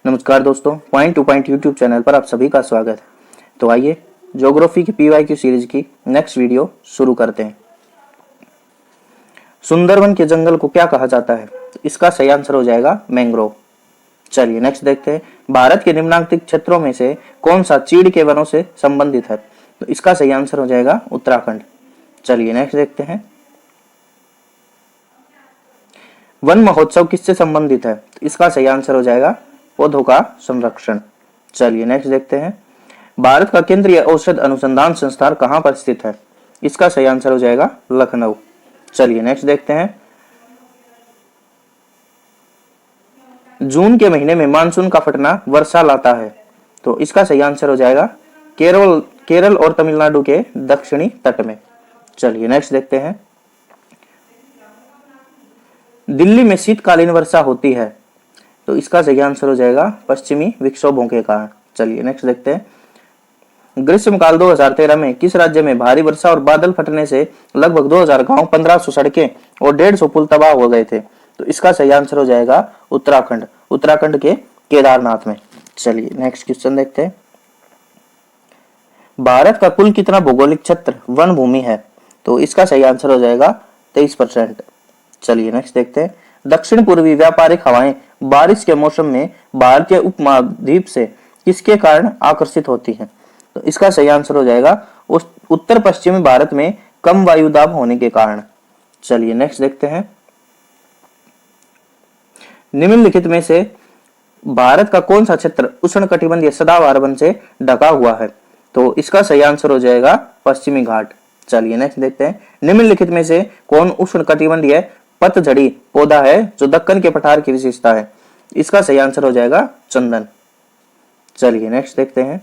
नमस्कार दोस्तों, point two point YouTube channel पर आप सभी का स्वागत है। तो आइए ज्योग्राफी की पीवाईक्यू सीरीज की नेक्स्ट वीडियो शुरू करते हैं। सुंदरवन के जंगल को क्या कहा जाता है? इसका सही आंसर हो जाएगा मैंग्रोव। चलिए नेक्स्ट देखते हैं। भारत के निम्नांकित क्षेत्रों में से कौन सा चीड़ के वनों से संबंधित है? तो इसका सही आंसर हो जाएगा उत्तराखंड। चलिए नेक्स्ट देखते हैं। वन महोत्सव किससे संबंधित है? तो इसका सही आंसर हो जाएगा पौधों का संरक्षण। चलिए नेक्स्ट देखते हैं। भारत का केंद्रीय औषध अनुसंधान संस्थान कहां पर स्थित है? इसका सही आंसर हो जाएगा लखनऊ। चलिए नेक्स्ट देखते हैं। जून के महीने में मानसून का फटना वर्षा लाता है, तो इसका सही आंसर हो जाएगा केरल और तमिलनाडु के दक्षिणी तट में। चलिए नेक्स्ट देखते हैं। दिल्ली में शीतकालीन वर्षा होती है, तो इसका सही आंसर हो जाएगा पश्चिमी विक्षोभों के कारण। चलिए नेक्स्ट देखते हैं। ग्रीष्मकाल 2013 में किस राज्य में भारी वर्षा और बादल फटने से लगभग 2000 गांव, 1500 सड़कें और 150 पुल तबाह हो गए थे? तो इसका सही आंसर हो जाएगा उत्तराखंड के केदारनाथ में। चलिए नेक्स्ट क्वेश्चन देखते हैं। भारत का कुल कितना भौगोलिक क्षेत्र वन भूमि है? तो इसका सही आंसर हो जाएगा 23%। चलिए नेक्स्ट देखते हैं। दक्षिण पूर्वी व्यापारिक हवाएं बारिश के मौसम में भारतीय उपमहाद्वीप से किसके कारण आकर्षित होती हैं? तो इसका सही आंसर हो जाएगा उत्तर पश्चिमी भारत में कम वायुदाब होने के कारण। चलिए नेक्स्ट देखते हैं। निम्नलिखित में से भारत का कौन सा क्षेत्र उष्णकटिबंधीय सदाबहार वन से ढका हुआ है? तो इसका सही आंसर हो जाएगा पश्चिमी घाट। चलिए नेक्स्ट देखते हैं। निम्नलिखित में से कौन उष्णकटिबंधीय पतझड़ी पौधा है जो दक्कन के पठार की विशेषता है? इसका सही आंसर हो जाएगा चंदन। चलिए नेक्स्ट देखते हैं।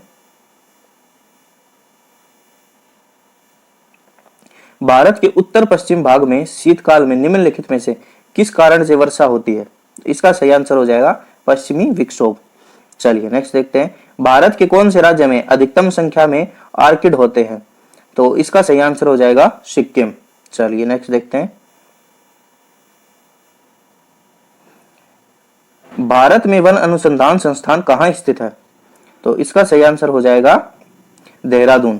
भारत के उत्तर पश्चिम भाग में शीतकाल में निम्नलिखित में से किस कारण से वर्षा होती है? इसका सही आंसर हो जाएगा पश्चिमी विक्षोभ। चलिए नेक्स्ट देखते हैं। भारत के कौन से राज्य में अधिकतम संख्या में आर्किड होते हैं? तो इसका सही आंसर हो जाएगा सिक्किम। चलिए नेक्स्ट देखते हैं। भारत में वन अनुसंधान संस्थान कहां स्थित है? तो इसका सही आंसर हो जाएगा देहरादून।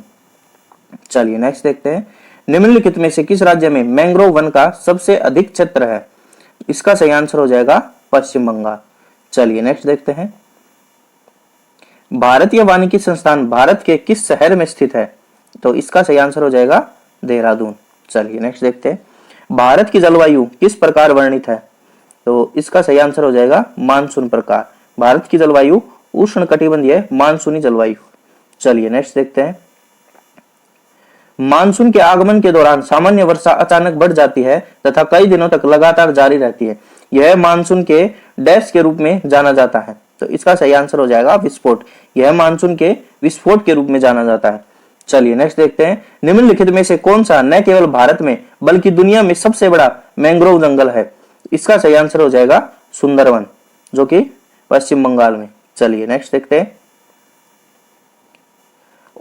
चलिए नेक्स्ट देखते हैं। निम्नलिखित में से किस राज्य में मैंग्रोव वन का सबसे अधिक क्षेत्र है? इसका सही आंसर हो जाएगा पश्चिम बंगाल। चलिए नेक्स्ट देखते हैं। भारतीय वानिकी संस्थान भारत के किस शहर में स्थित है? तो इसका सही आंसर हो जाएगा देहरादून। चलिए नेक्स्ट देखते हैं। भारत की जलवायु किस प्रकार वर्णित है? तो इसका सही आंसर हो जाएगा मानसून प्रकार। भारत की जलवायु उष्णकटिबंधीय मानसूनी जलवायु। चलिए नेक्स्ट देखते हैं। मानसून के आगमन के दौरान सामान्य वर्षा अचानक बढ़ जाती है तथा कई दिनों तक लगातार जारी रहती है। यह मानसून के डैश के रूप में जाना जाता है। तो इसका सही आंसर हो जाएगा विस्फोट। यह मानसून के विस्फोट के रूप में जाना जाता है। चलिए नेक्स्ट देखते हैं। निम्नलिखित में से कौन सा न केवल भारत में बल्कि दुनिया में सबसे बड़ा मैंग्रोव जंगल है? इसका सही आंसर हो जाएगा सुंदरवन, जो कि पश्चिम बंगाल में। चलिए नेक्स्ट देखते हैं।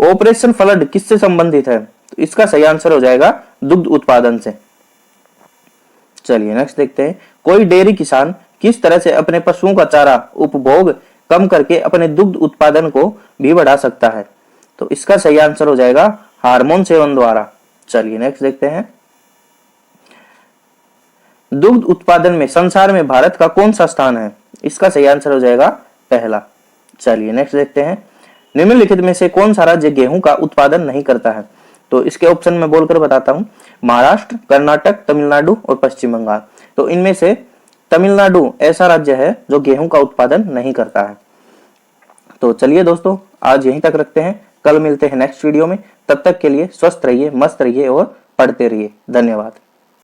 ऑपरेशन फ्लड किससे संबंधित है? तो इसका सही आंसर हो जाएगा दुग्ध उत्पादन से। चलिए नेक्स्ट देखते हैं। कोई डेयरी किसान किस तरह से अपने पशुओं का चारा उपभोग कम करके अपने दुग्ध उत्पादन को भी बढ़ा सकता है? तो इसका सही आंसर हो जाएगा हार्मोन सेवन द्वारा। चलिए नेक्स्ट देखते हैं। दुग्ध उत्पादन में संसार में भारत का कौन सा स्थान है? इसका सही आंसर हो जाएगा पहला। चलिए नेक्स्ट देखते हैं। निम्नलिखित में से कौन सा राज्य गेहूं का उत्पादन नहीं करता है? तो इसके ऑप्शन में बोलकर बताता हूं। महाराष्ट्र, कर्नाटक, तमिलनाडु और पश्चिम बंगाल। तो इनमें से तमिलनाडु ऐसा राज्य है जो गेहूं का उत्पादन नहीं करता है। तो चलिए दोस्तों, आज यहीं तक रखते हैं। कल मिलते हैं नेक्स्ट वीडियो में। तब तक के लिए स्वस्थ रहिए, मस्त रहिए और पढ़ते रहिए। धन्यवाद।